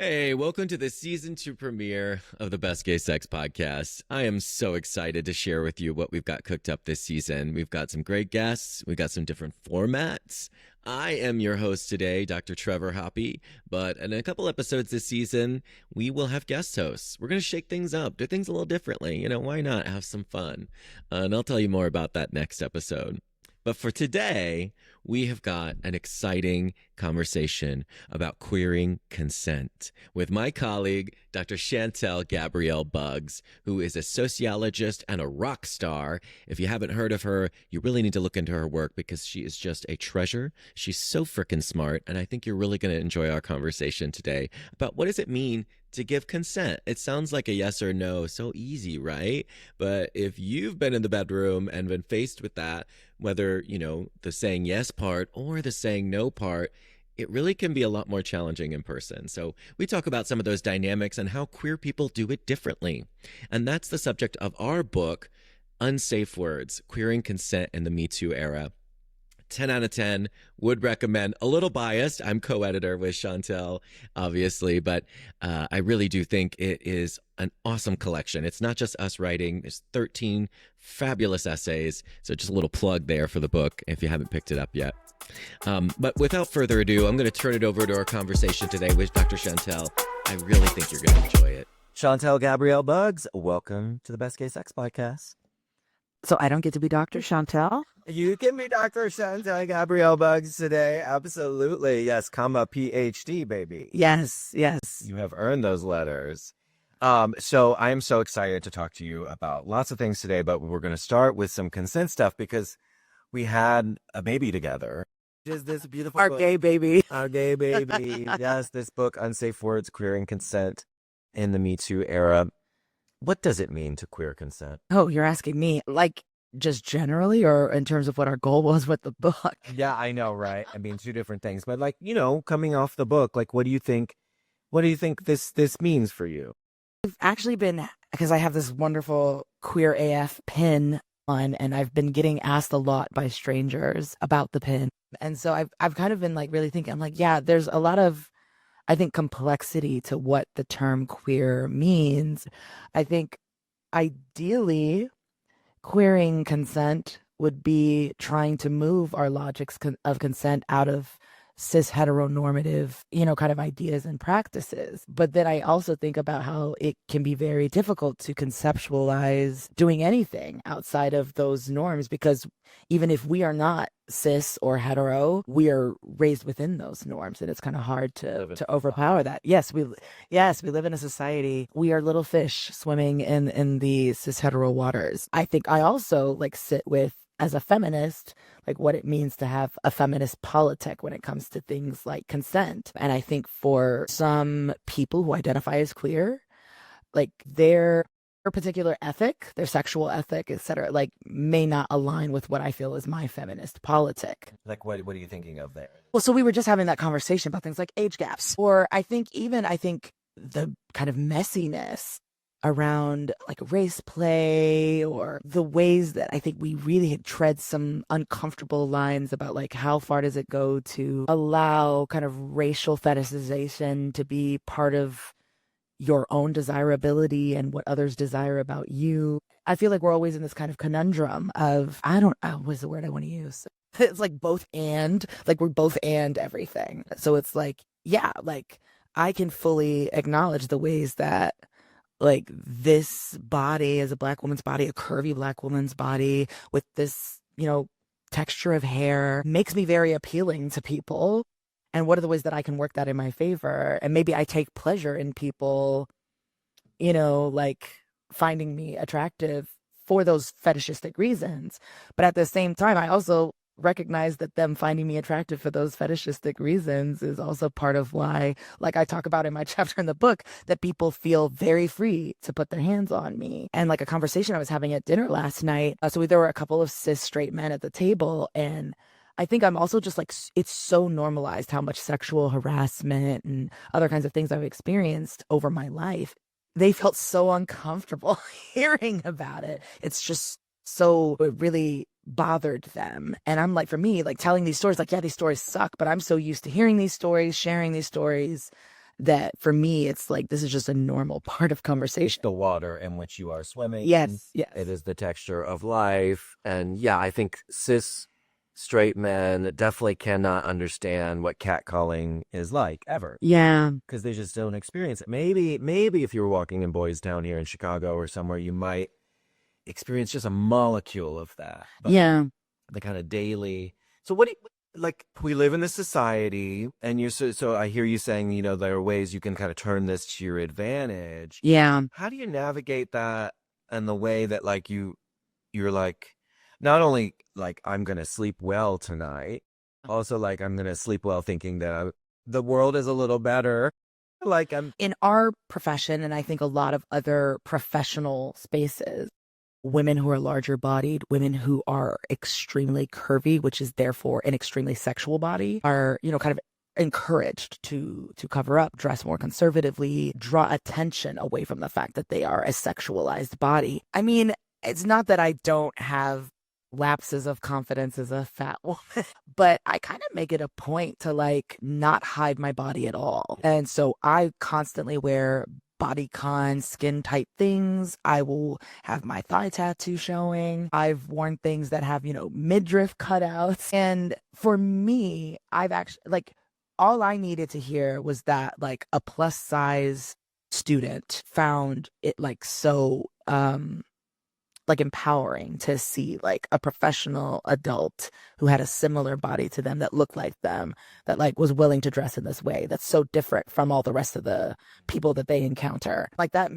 Hey, welcome to the season 2 premiere of the Best Gay Sex podcast. I am so excited to share with you what we've got cooked up this season. We've got some great guests, we've got some different formats. I am your host today, Dr. Trevor Hoppy, but in a couple episodes this season, we will have guest hosts. We're going to shake things up, do things a little differently. Why not have some fun? And I'll tell you more about that next episode. But for today, we have got an exciting conversation about queering consent with my colleague, Dr. Shantel Gabrieal Buggs, who is a sociologist and a rock star. If you haven't heard of her, you really need to look into her work because she is just a treasure. She's so freaking smart, and I think you're really going to enjoy our conversation today about what does it mean to give consent. It sounds like a yes or no, so easy, right? But if you've been in the bedroom and been faced with that, whether, the saying yes part or the saying no part, it really can be a lot more challenging in person. So we talk about some of those dynamics and how queer people do it differently. And that's the subject of our book, Unsafe Words, Queering Consent in the Me Too Era. 10 out of 10, would recommend. A little biased. I'm co-editor with Shantel, obviously, but I really do think it is an awesome collection. It's not just us writing. There's 13 fabulous essays. So just a little plug there for the book if you haven't picked it up yet. But without further ado, I'm going to turn it over to our conversation today with Dr. Shantel. I really think you're going to enjoy it. Shantel Gabrieal Buggs, welcome to the Best Gay Sex podcast. So I don't get to be Dr. Shantel? You can be Dr. Shantel Gabrieal Buggs today. Absolutely. Yes, comma PhD, baby. Yes. You have earned those letters. So I am so excited to talk to you about lots of things today, but we're going to start with some consent stuff because we had a baby together. Just this beautiful Our book. gay baby. Our gay baby. Yes, this book, Unsafe Words, Queering Consent in the Me Too Era. What does it mean to queer consent? Oh, you're asking me, like, just generally or in terms of what our goal was with the book? Yeah, I know, right? I mean, two different things. But coming off the book, what do you think this means for you? I've actually been, because I have this wonderful queer AF pin on, and I've been getting asked a lot by strangers about the pin. And so I've kind of been really thinking, I'm like, yeah, there's a lot of, I think, complexity to what the term queer means. I think ideally, queering consent would be trying to move our logics of consent out of cis heteronormative, kind of ideas and practices. But then I also think about how it can be very difficult to conceptualize doing anything outside of those norms, because even if we are not cis or hetero, we are raised within those norms, and it's kind of hard to overpower that. Yes, we live in a society. We are little fish swimming in the cis hetero waters. I think I also sit with, as a feminist, what it means to have a feminist politic when it comes to things like consent. And I think for some people who identify as queer, their particular ethic, their sexual ethic, etc., may not align with what I feel is my feminist politic. What are you thinking of there? Well, so we were just having that conversation about things like age gaps, or I think the kind of messiness around race play, or the ways that I think we really had tread some uncomfortable lines about how far does it go to allow kind of racial fetishization to be part of your own desirability and what others desire about you. I feel like we're always in this kind of conundrum of, what's the word I want to use? It's both and, we're both and everything. So it's I can fully acknowledge the ways that this body is a Black woman's body, a curvy Black woman's body with this, texture of hair makes me very appealing to people. And what are the ways that I can work that in my favor? And maybe I take pleasure in people, finding me attractive for those fetishistic reasons. But at the same time, I also recognize that them finding me attractive for those fetishistic reasons is also part of why, I talk about in my chapter in the book, that people feel very free to put their hands on me. And a conversation I was having at dinner last night, there were a couple of cis straight men at the table, and I think I'm also just it's so normalized how much sexual harassment and other kinds of things I've experienced over my life. They felt so uncomfortable hearing about it. It's just it really bothered them. And I'm for me, telling these stories, yeah, these stories suck, but I'm so used to hearing these stories, sharing these stories, that for me, it's like, this is just a normal part of It's conversation. the water in which you are swimming. Yes. It is the texture of life. And yeah, I think cis straight men definitely cannot understand what catcalling is like ever. Yeah. Because they just don't experience it. Maybe if you were walking in Boys Town here in Chicago or somewhere, you might experience just a molecule of that. But Yeah. the kind of daily. So what do you, like, we live in this society, and you're so I hear you saying, you know, there are ways you can kind of turn this to your advantage. Yeah. How do you navigate that in the way that like you're like, not only like I'm gonna sleep well tonight, also like I'm gonna sleep well thinking that the world is a little better. Like I'm In our profession, and I think a lot of other professional spaces, women who are larger bodied, women who are extremely curvy, which is therefore an extremely sexual body, are, you know, kind of encouraged to cover up, dress more conservatively, draw attention away from the fact that they are a sexualized body. I mean, it's not that I don't have lapses of confidence as a fat woman, but I kind of make it a point to like not hide my body at all. And so I constantly wear bodycon skin tight things. I will have my thigh tattoo showing. I've worn things that have, you know, midriff cutouts. And for me, I've actually like, all I needed to hear was that like a plus size student found it like so like empowering to see like a professional adult who had a similar body to them, that looked like them, that like was willing to dress in this way that's so different from all the rest of the people that they encounter. Like that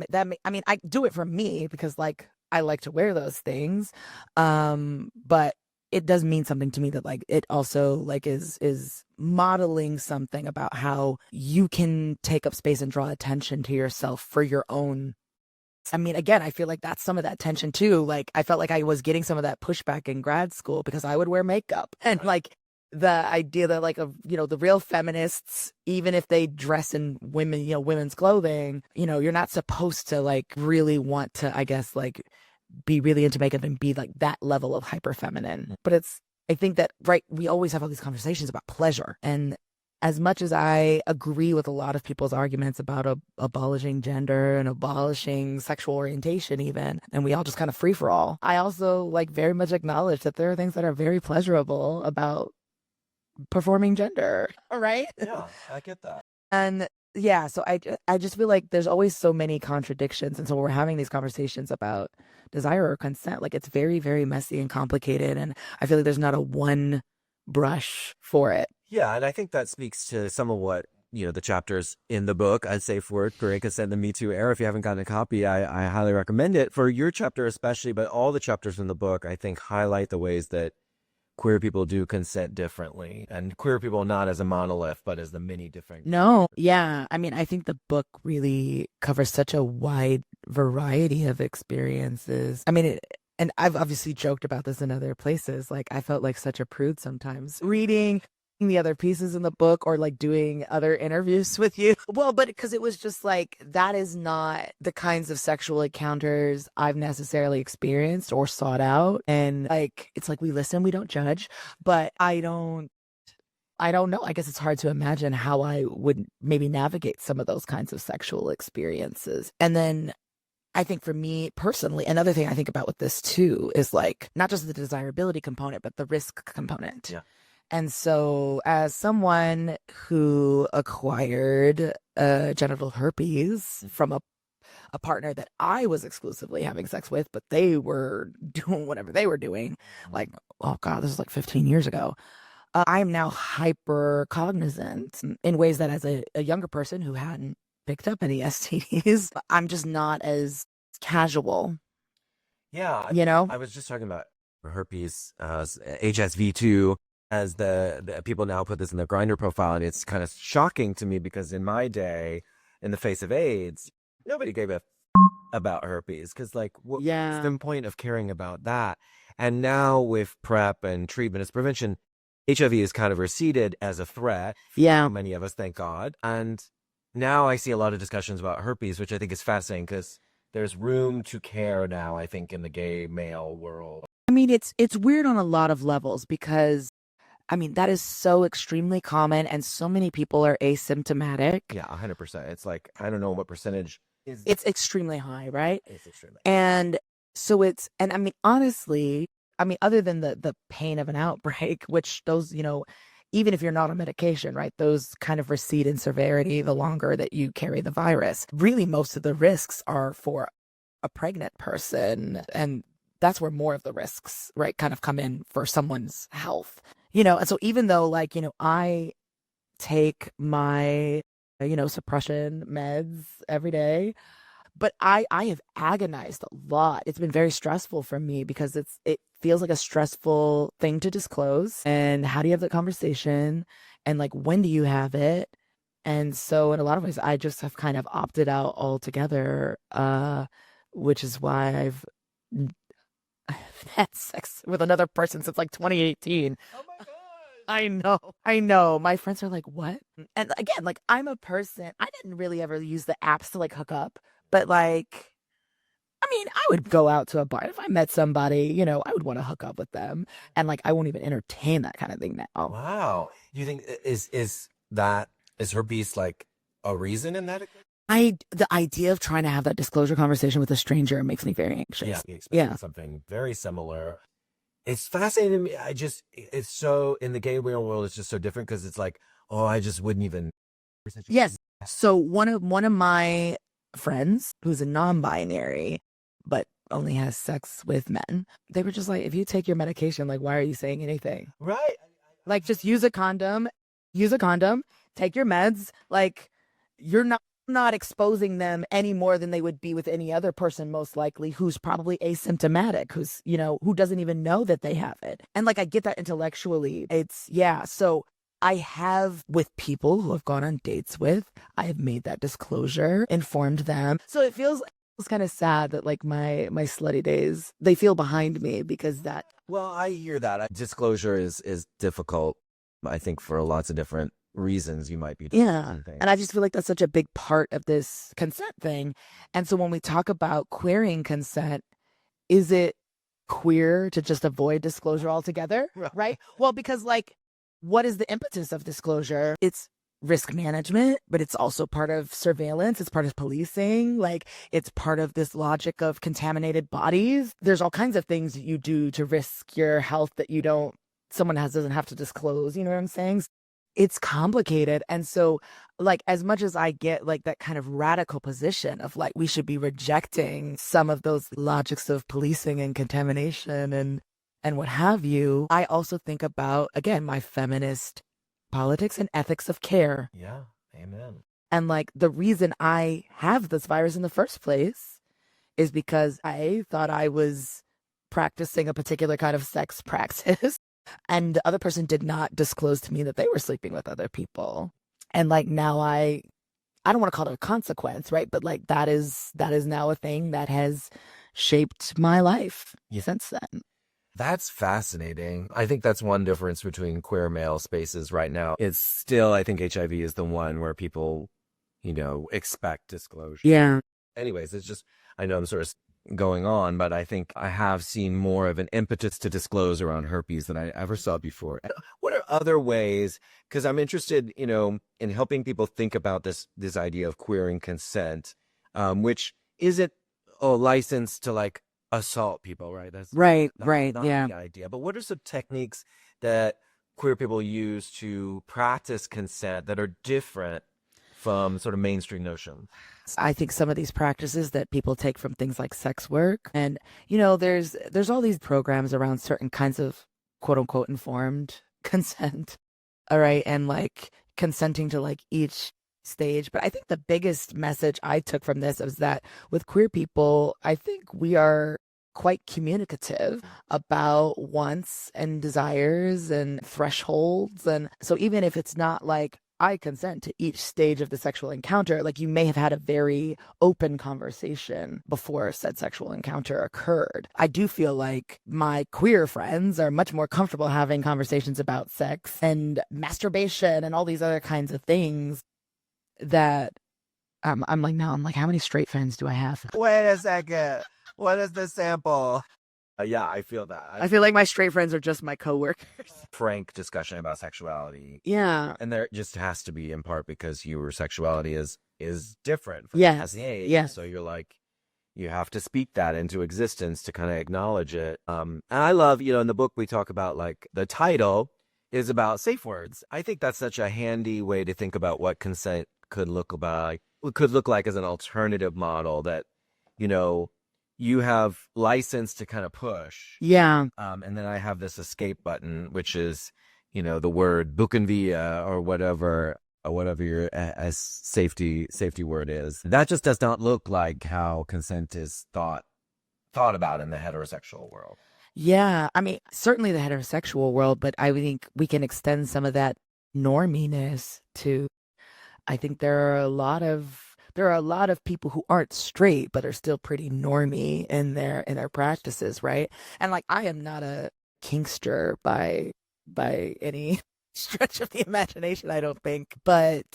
I mean, I do it for me because like I like to wear those things, but it does mean something to me that like it also like is modeling something about how you can take up space and draw attention to yourself for your own. I mean, again, I feel like that's some of that tension too. Like I felt like I was getting some of that pushback in grad school because I would wear makeup, and like the idea that like, you know, the real feminists, even if they dress in women, you know, women's clothing, you know, you're not supposed to like really want to, I guess, like be really into makeup and be like that level of hyper feminine. But it's, I think that, right, we always have all these conversations about pleasure. And as much as I agree with a lot of people's arguments about abolishing gender and abolishing sexual orientation even, and we all just kind of free for all, I also like very much acknowledge that there are things that are very pleasurable about performing gender, right? yeah, I get that. And yeah, so I just feel like there's always so many contradictions. And so we're having these conversations about desire or consent. Like it's very, very messy and complicated. And I feel like there's not a one brush for it. Yeah, and I think that speaks to some of what, you know, the chapters in the book, Unsafe Words, Create Consent, the Me Too Era. If you haven't gotten a copy, I highly recommend it for your chapter especially, but all the chapters in the book, I think, highlight the ways that queer people do consent differently, and queer people not as a monolith, but as the many different. No, yeah. I mean, I think the book really covers such a wide variety of experiences. I mean, and I've obviously joked about this in other places. Like I felt like such a prude sometimes reading the other pieces in the book or like doing other interviews with you. Well, but because it was just like, that is not the kinds of sexual encounters I've necessarily experienced or sought out. And like, it's like we listen, we don't judge, but I don't know. I guess it's hard to imagine how I would maybe navigate some of those kinds of sexual experiences. And then I think for me personally, another thing I think about with this too is like not just the desirability component, but the risk component. Yeah. And so as someone who acquired genital herpes from a partner that I was exclusively having sex with, but they were doing whatever they were doing, like, oh God, this is like 15 years ago. I'm now hyper cognizant in ways that as a younger person who hadn't picked up any STDs, I'm just not as casual. Yeah, You know? I was just talking about herpes, HSV2, as the people now put this in their Grindr profile, and it's kind of shocking to me because in my day, in the face of AIDS, nobody gave a about herpes because, like, what's the point of caring about that? And now with PrEP and treatment as prevention, HIV is kind of receded as a threat. Yeah. Many of us, thank God. And now I see a lot of discussions about herpes, which I think is fascinating because there's room to care now, I think, in the gay male world. I mean, it's weird on a lot of levels because I mean, that is so extremely common, and so many people are asymptomatic. Yeah, 100%. It's like, I don't know what percentage is. It's extremely high, right? It's extremely. And so and I mean, honestly, I mean, other than the pain of an outbreak, which those, even if you're not on medication, right, those kind of recede in severity the longer that you carry the virus. Really, most of the risks are for a pregnant person. And that's where more of the risks, right, kind of come in for someone's health. And so even though, like, I take my, suppression meds every day, but I have agonized a lot. It's been very stressful for me because it feels like a stressful thing to disclose. And how do you have that conversation? And like, when do you have it? And so in a lot of ways, I just have kind of opted out altogether, which is why I've had sex with another person since like 2018. Oh my God. I know. My friends are like, what? And again, like, I'm a person, I didn't really ever use the apps to like hook up. But like, I mean, I would go out to a bar. If I met somebody, I would want to hook up with them. And like, I won't even entertain that kind of thing now. Wow. You think is herpes like a reason in that? The idea of trying to have that disclosure conversation with a stranger makes me very anxious. Yeah. Something very similar. It's fascinating to me. It's so, in the gay world, it's just so different because it's like, oh, I just wouldn't even. Yes. So one of my friends who's a non-binary but only has sex with men, they were just like, if you take your medication, like, why are you saying anything? Right. Like, just use a condom, take your meds. Like, you're not exposing them any more than they would be with any other person, most likely, who's probably asymptomatic, who's, who doesn't even know that they have it. And like, I get that intellectually. So I have, with people who I've gone on dates with, I have made that disclosure, informed them. So it feels kind of sad that like my slutty days, they feel behind me because that. Well, I hear that. Disclosure is difficult, I think, for lots of different reasons. You might be. Yeah. And I just feel like that's such a big part of this consent thing. And so when we talk about queering consent, is it queer to just avoid disclosure altogether? Right? Well, because like, what is the impetus of disclosure? It's risk management, but it's also part of surveillance. It's part of policing. Like, it's part of this logic of contaminated bodies. There's all kinds of things that you do to risk your health that someone doesn't have to disclose. You know what I'm saying? It's complicated. And so, like, as much as I get like that kind of radical position of like, we should be rejecting some of those logics of policing and contamination and what have you, I also think about, again, my feminist politics and ethics of care. Yeah. Amen. And like, the reason I have this virus in the first place is because I thought I was practicing a particular kind of sex practice. And the other person did not disclose to me that they were sleeping with other people. And like, now I don't want to call it a consequence, right? But like, that is now a thing that has shaped my life since then. That's fascinating. I think that's one difference between queer male spaces right now. It's still, I think HIV is the one where people, expect disclosure. Yeah. Anyways, it's just, I know I'm sort of going on, but I think I have seen more of an impetus to disclose around herpes than I ever saw before. What are other ways? Because I'm interested, in helping people think about this idea of queering consent, which isn't a license to like assault people, right? That's right. not Yeah. the idea. But what are some techniques that queer people use to practice consent that are different from sort of mainstream notions? I think some of these practices that people take from things like sex work, and there's all these programs around certain kinds of quote unquote informed consent. All right. And like consenting to like each stage. But I think the biggest message I took from this was that with queer people, I think we are quite communicative about wants and desires and thresholds. And so even if it's not like I consent to each stage of the sexual encounter, like, you may have had a very open conversation before said sexual encounter occurred. I do feel like my queer friends are much more comfortable having conversations about sex and masturbation and all these other kinds of things that I'm like, how many straight friends do I have? Wait a second. What is the sample? Yeah, I feel that. I feel like my straight friends are just my coworkers. Frank discussion about sexuality. Yeah. And there just has to be in part because your sexuality is different from Yes. the age. Yes. So you're like, you have to speak that into existence to kind of acknowledge it. And I love, in the book we talk about like the title is about safe words. I think that's such a handy way to think about what consent could look like as an alternative model that, you have license to kind of push. Yeah. And then I have this escape button, which is, the word bucanvia or whatever your safety word is. That just does not look like how consent is thought about in the heterosexual world. Yeah. I mean, certainly the heterosexual world, but I think we can extend some of that norminess to, I think there are a lot of people who aren't straight but are still pretty normy in their practices, right? And like I am not a kinkster by any stretch of the imagination, I don't think. But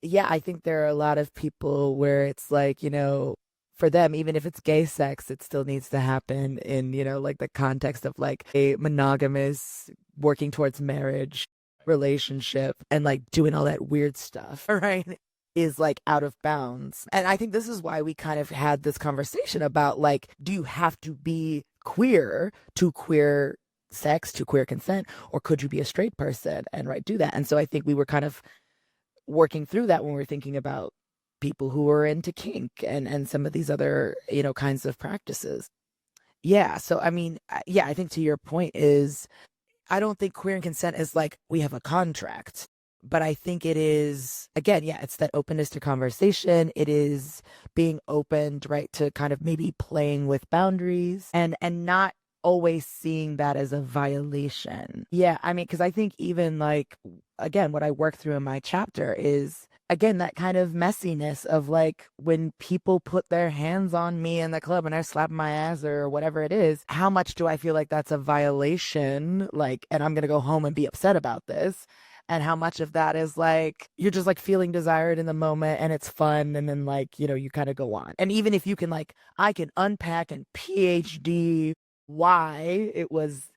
yeah, I think there are a lot of people where it's like, for them, even if it's gay sex, it still needs to happen in, like the context of like a monogamous working towards marriage relationship and like doing all that weird stuff, right? Is like out of bounds. And I think this is why we kind of had this conversation about like, do you have to be queer to queer sex, to queer consent, or could you be a straight person and do that? And so I think we were kind of working through that when we were thinking about people who are into kink and some of these other, kinds of practices. Yeah. So, I mean, yeah, I think to your point is, I don't think queer and consent is like we have a contract, but I think it is, again, yeah, it's that openness to conversation. It is being open, right, to kind of maybe playing with boundaries and not always seeing that as a violation. Yeah, I mean, because I think even like, again, what I work through in my chapter is, again, that kind of messiness of like when people put their hands on me in the club and they're slapping my ass or whatever it is, how much do I feel like that's a violation? Like, and I'm going to go home and be upset about this. And how much of that is like, you're just like feeling desired in the moment and it's fun. And then like, you kind of go on. And even if you can like, I can unpack and PhD why it was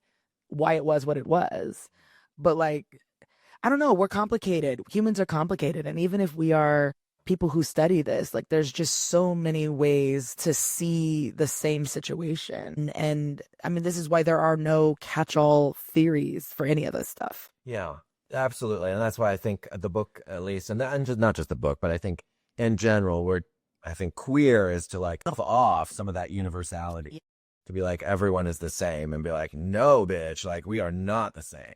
what it was. But like, I don't know, we're complicated. Humans are complicated. And even if we are people who study this, like there's just so many ways to see the same situation. And I mean, this is why there are no catch-all theories for any of this stuff. Yeah, absolutely. And that's why I think the book, at least, and not just the book, but I think in general, I think queer is to like off some of that universality. Yeah. To be like, everyone is the same and be like, no, bitch, like we are not the same.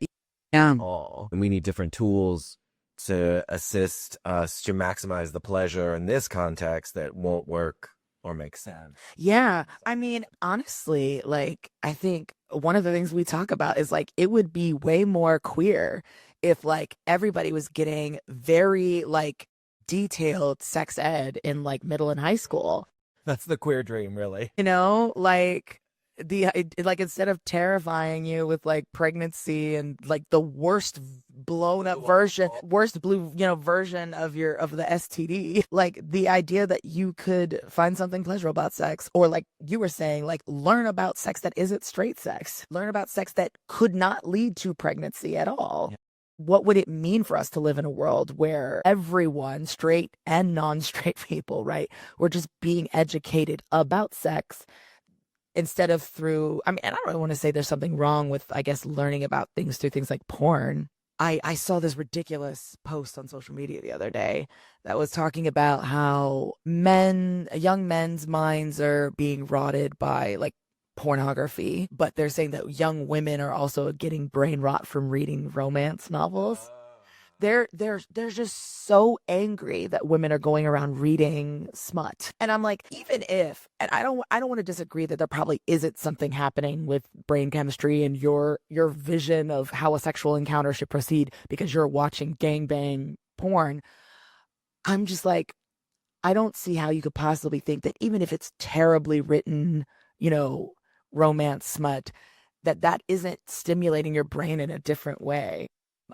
Yeah. And we need different tools to assist us to maximize the pleasure in this context that won't work or make sense. Yeah. I mean, honestly, like, I think one of the things we talk about is like, it would be way more queer if like everybody was getting very like detailed sex ed in like middle and high school. That's the queer dream, really. Like like instead of terrifying you with like pregnancy and like the worst blown up version of the STD, like the idea that you could find something pleasurable about sex, or like you were saying, like learn about sex that isn't straight sex, learn about sex that could not lead to pregnancy at all. Yeah. What would it mean for us to live in a world where everyone, straight and non-straight people, right, we're just being educated about sex instead of through, I mean, and I don't want to say there's something wrong with, I guess, learning about things through things like porn. I saw this ridiculous post on social media the other day that was talking about how young men's minds are being rotted by like pornography, but they're saying that young women are also getting brain rot from reading romance novels. They're just so angry that women are going around reading smut. And I'm like, even if, and I don't want to disagree that there probably isn't something happening with brain chemistry and your vision of how a sexual encounter should proceed because you're watching gangbang porn. I'm just like, I don't see how you could possibly think that even if it's terribly written, romance smut, that isn't stimulating your brain in a different way.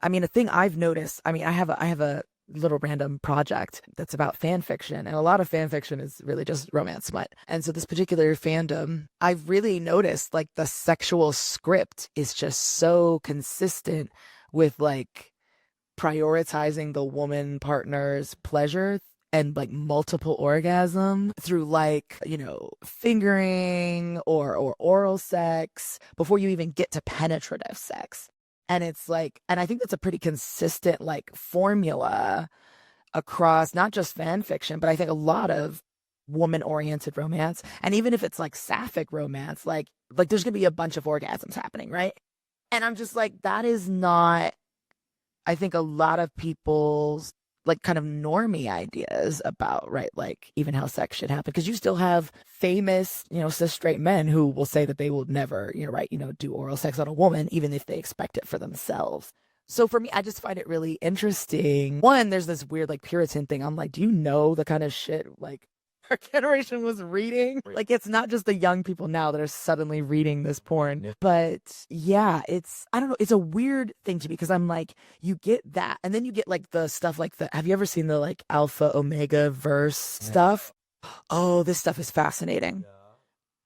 I mean, a thing I've noticed, I mean, I have a little random project that's about fan fiction. And a lot of fan fiction is really just romance smut. And so this particular fandom, I've really noticed like the sexual script is just so consistent with like prioritizing the woman partner's pleasure and like multiple orgasm through like, fingering or oral sex before you even get to penetrative sex. And it's like, and I think that's a pretty consistent like formula across not just fan fiction, but I think a lot of woman oriented romance. And even if it's like sapphic romance, like there's gonna be a bunch of orgasms happening, right? And I'm just like, that is not, I think, a lot of people's like kind of normie ideas about, right, like even how sex should happen. Because you still have famous, cis straight men who will say that they will never, do oral sex on a woman, even if they expect it for themselves. So for me, I just find it really interesting. One, there's this weird like Puritan thing. I'm like, do you know the kind of shit like our generation was reading? Like, it's not just the young people now that are suddenly reading this porn. But yeah, I don't know, it's a weird thing to me because I'm like, you get that. And then you get like the stuff like have you ever seen the like alpha omega verse stuff? Oh, this stuff is fascinating.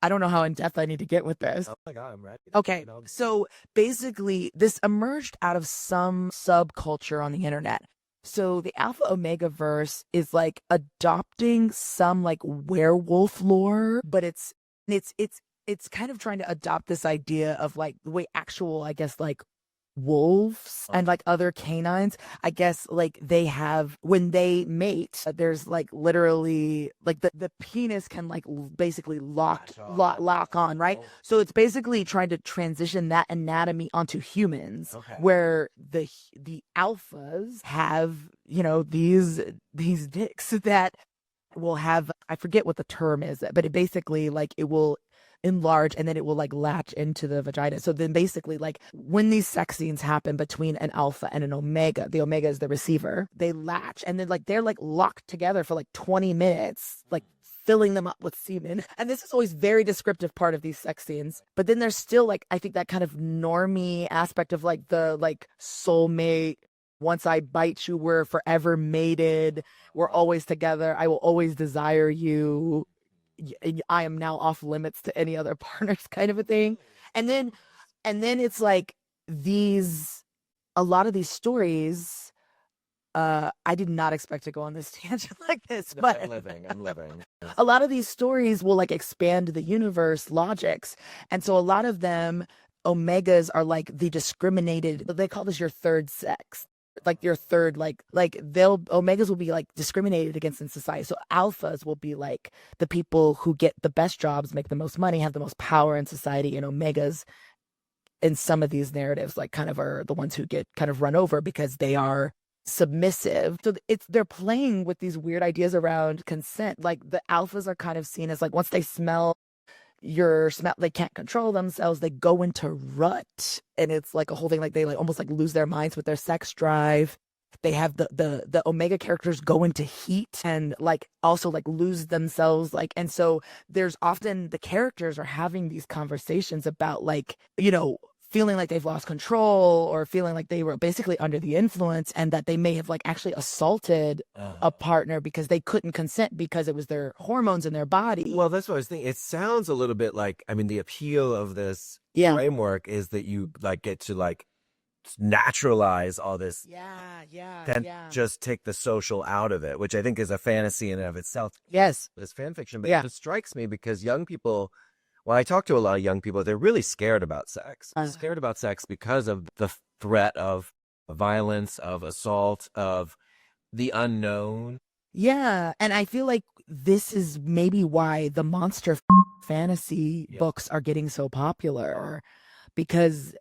I don't know how in depth I need to get with this. Oh my God, I'm ready. Okay, so basically this emerged out of some subculture on the internet. So the Alpha Omega verse is like adopting some like werewolf lore, but it's kind of trying to adopt this idea of like the way actual, I guess, like wolves and like other canines, I guess, like they have when they mate, there's like literally like the penis can like basically lock on, right? So it's basically trying to transition that anatomy onto humans, where the alphas have these dicks that will have, I forget what the term is, but it basically like it will enlarge and then it will like latch into the vagina. So then basically like when these sex scenes happen between an alpha and an omega, the omega is the receiver, they latch and then like they're like locked together for like 20 minutes, like filling them up with semen. And this is always very descriptive part of these sex scenes. But then there's still like, I think that kind of normie aspect of like the like soulmate, once I bite you, we're forever mated, we're always together, I will always desire you, I am now off limits to any other partners kind of a thing. And then it's like a lot of these stories, I did not expect to go on this tangent like this, but I'm living. A lot of these stories will like expand the universe logics. And so a lot of them, omegas are like the discriminated, they call this your third sex. Like your third, like omegas will be like discriminated against in society. So alphas will be like the people who get the best jobs, make the most money, have the most power in society, and omegas in some of these narratives like kind of are the ones who get kind of run over because they are submissive. So they're playing with these weird ideas around consent. Like the alphas are kind of seen as like once they smell your smell, they can't control themselves, they go into rut, and it's like a whole thing, like they like almost like lose their minds with their sex drive. They have the omega characters go into heat and like also like lose themselves, like, and so there's often the characters are having these conversations about like feeling like they've lost control or feeling like they were basically under the influence and that they may have like actually assaulted a partner because they couldn't consent because it was their hormones in their body. Well, that's what I was thinking. It sounds a little bit like, I mean, the appeal of this framework is that you like get to like naturalize all this. Just take the social out of it, which I think is a fantasy in and of itself. Yes. This fan fiction, but it strikes me because young people, when I talk to a lot of young people, they're really scared about sex. Scared about sex because of the threat of violence, of assault, of the unknown. Yeah, and I feel like this is maybe why the monster fantasy books are getting so popular, because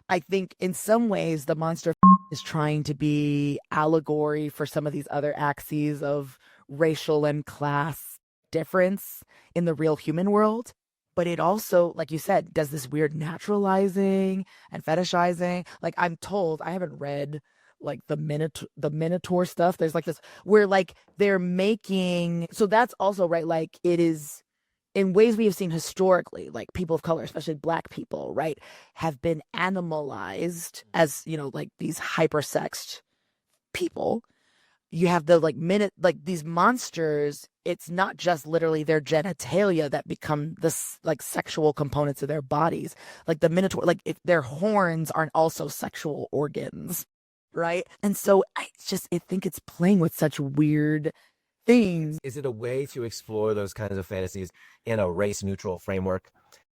I think in some ways the monster is trying to be allegory for some of these other axes of racial and class difference in the real human world. But it also, like you said, does this weird naturalizing and fetishizing. Like I'm told, I haven't read like the Minotaur stuff. There's like this where like they're making, so that's also right. Like it is in ways we have seen historically, like people of color, especially Black people, right, have been animalized as, like these hypersexed people, you have the like these monsters. It's not just literally their genitalia that become this like sexual components of their bodies. Like the minotaur, like if their horns aren't also sexual organs, right? And so I think it's playing with such weird things. Is it a way to explore those kinds of fantasies in a race neutral framework?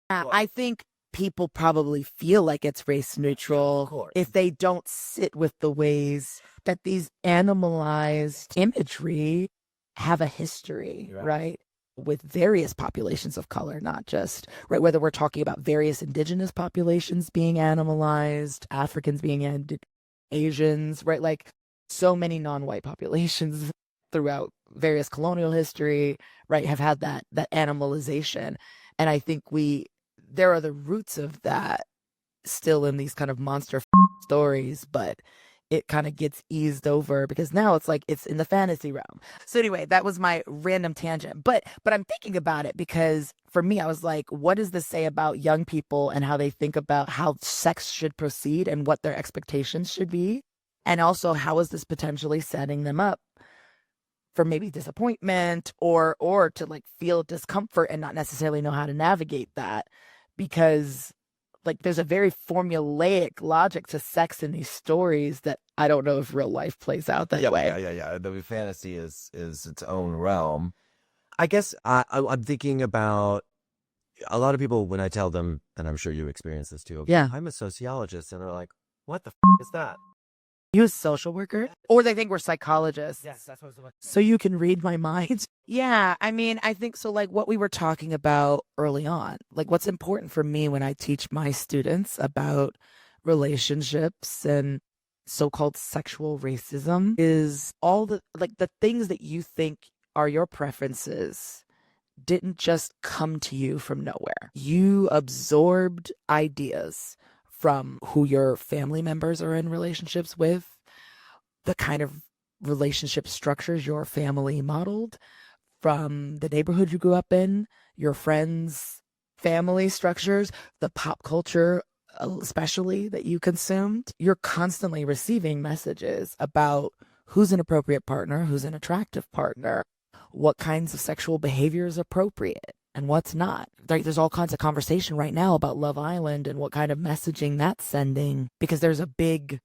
I think people probably feel like it's race neutral if they don't sit with the ways that these animalized imagery have a history, right? With various populations of color, not just, right? Whether we're talking about various indigenous populations being animalized, Africans being Asians, right? Like so many non-white populations throughout various colonial history, right, have had that animalization. And I think there are the roots of that still in these kind of monster stories, but it kind of gets eased over because now it's like it's in the fantasy realm. So anyway, that was my random tangent. But I'm thinking about it because for me, I was like, what does this say about young people and how they think about how sex should proceed and what their expectations should be? And also, how is this potentially setting them up for maybe disappointment or to like feel discomfort and not necessarily know how to navigate that? Because like there's a very formulaic logic to sex in these stories that I don't know if real life plays out that way. Yeah. The fantasy is its own realm. I guess I'm thinking about a lot of people when I tell them, and I'm sure you experience this too. Yeah. I'm a sociologist, and they're like, "What the is that?" You a social worker? Or they think we're psychologists. Yes, that's what I was about to say. So you can read my mind. Yeah, I mean, I think so. Like what we were talking about early on, like what's important for me when I teach my students about relationships and so-called sexual racism is all the things that you think are your preferences didn't just come to you from nowhere. You absorbed ideas from who your family members are in relationships with, the kind of relationship structures your family modeled, from the neighborhood you grew up in, your friends' family structures, the pop culture, especially that you consumed. You're constantly receiving messages about who's an appropriate partner, who's an attractive partner, what kinds of sexual behavior is appropriate and what's not. There's all kinds of conversation right now about Love Island and what kind of messaging that's sending, because there's a big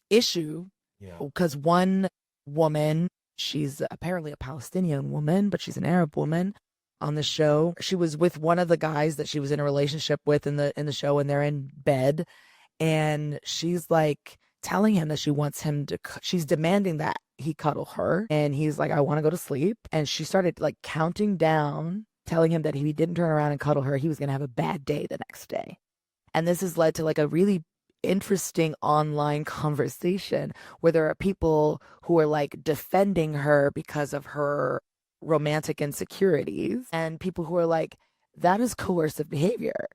issue. Because one woman, she's apparently a Palestinian woman, but she's an Arab woman on the show. She was with one of the guys that she was in a relationship with in the show, and they're in bed, and she's like telling him that she wants him to, she's demanding that he cuddle her, and he's like, I want to go to sleep. And she started like counting down, telling him that if he didn't turn around and cuddle her, he was going to have a bad day the next day. And this has led to like a really interesting online conversation where there are people who are like defending her because of her romantic insecurities, and people who are like, that is coercive behavior.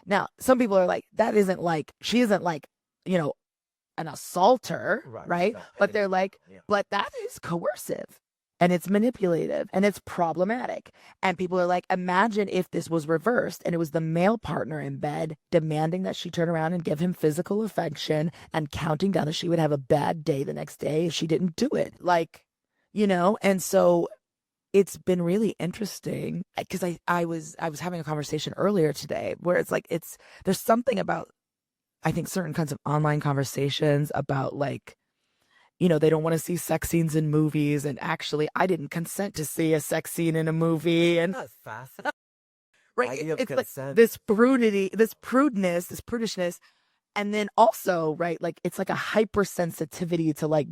Now, some people are like, that isn't like, she isn't like, an assaulter, right? But they're like, but that is coercive. And it's manipulative and it's problematic. And people are like, imagine if this was reversed and it was the male partner in bed demanding that she turn around and give him physical affection and counting down that she would have a bad day the next day if she didn't do it. Like, and so it's been really interesting because I was having a conversation earlier today where it's like, there's something about, I think, certain kinds of online conversations about like, they don't want to see sex scenes in movies. And actually, I didn't consent to see a sex scene in a movie. And That's fascinating. right, it's like this prudishness. And then also, right, like it's like a hypersensitivity to like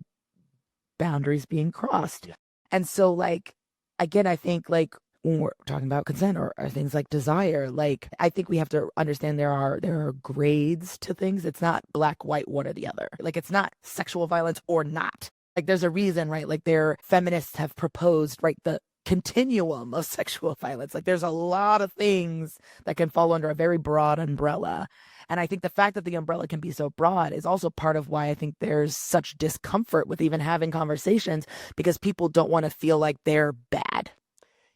boundaries being crossed. Yeah. And so like, again, I think like when we're talking about consent or things like desire, like I think we have to understand there are grades to things. It's not black, white, one or the other. Like it's not sexual violence or not. Like there's a reason, right? Like feminists have proposed, right, the continuum of sexual violence. Like there's a lot of things that can fall under a very broad umbrella. And I think the fact that the umbrella can be so broad is also part of why I think there's such discomfort with even having conversations, because people don't want to feel like they're bad.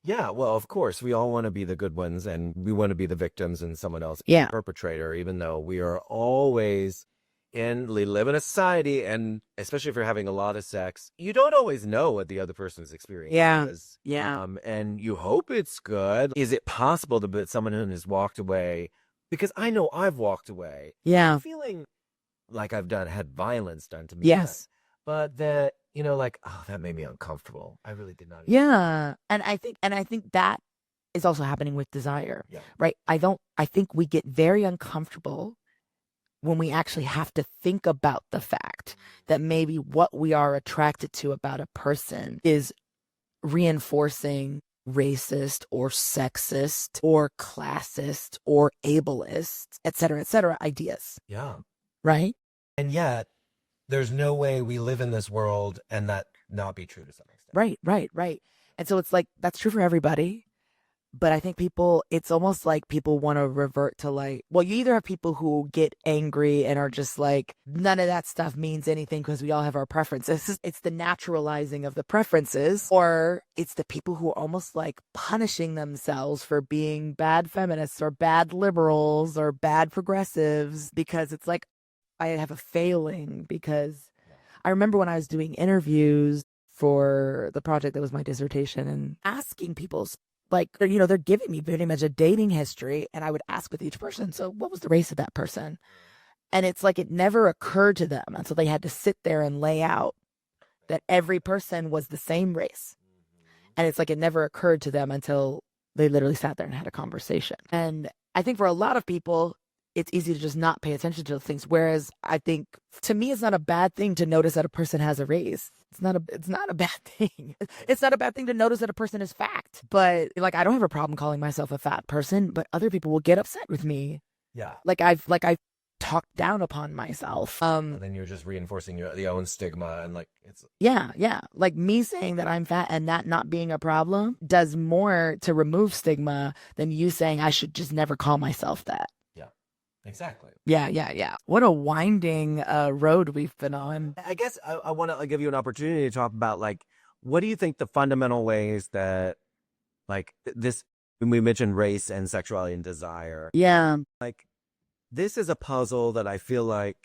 Yeah, well, of course, we all want to be the good ones, and we want to be the victims and someone else the perpetrator, even though we are always we live in a society, and especially if you're having a lot of sex, you don't always know what the other person's experience is. Yeah. And you hope it's good. Is it possible to put someone who has walked away? Because I know I've walked away. Yeah. Feeling like I've had violence done to me. Yes. But that, like, oh, that made me uncomfortable. I really did not. Yeah. And I think that is also happening with desire. Yeah. Right. I think we get very uncomfortable when we actually have to think about the fact that maybe what we are attracted to about a person is reinforcing racist or sexist or classist or ableist, et cetera, ideas. Yeah. Right? And yet, there's no way we live in this world and that not be true to some extent. Right. And so it's like, that's true for everybody. But I think it's almost like people want to revert to like, well, you either have people who get angry and are just like, none of that stuff means anything because we all have our preferences. It's the naturalizing of the preferences, or it's the people who are almost like punishing themselves for being bad feminists or bad liberals or bad progressives because it's like, I have a failing. Because I remember when I was doing interviews for the project that was my dissertation and asking people, like, they're giving me pretty much a dating history, and I would ask with each person, so what was the race of that person? And it's like it never occurred to them until they had to sit there and lay out that every person was the same race. And it's like it never occurred to them until they literally sat there and had a conversation. And I think for a lot of people, it's easy to just not pay attention to things. Whereas I think, to me, it's not a bad thing to notice that a person has a race. It's not a bad thing. It's not a bad thing to notice that a person is fat. But like, I don't have a problem calling myself a fat person, but other people will get upset with me. Yeah. Like I've talked down upon myself. And then you're just reinforcing the own stigma, and like it's yeah. Like me saying that I'm fat and that not being a problem does more to remove stigma than you saying I should just never call myself that. Exactly. Yeah. What a winding road we've been on. I guess I want to give you an opportunity to talk about, like, what do you think the fundamental ways that, like, this, when we mentioned race and sexuality and desire. Yeah. Like, this is a puzzle that I feel like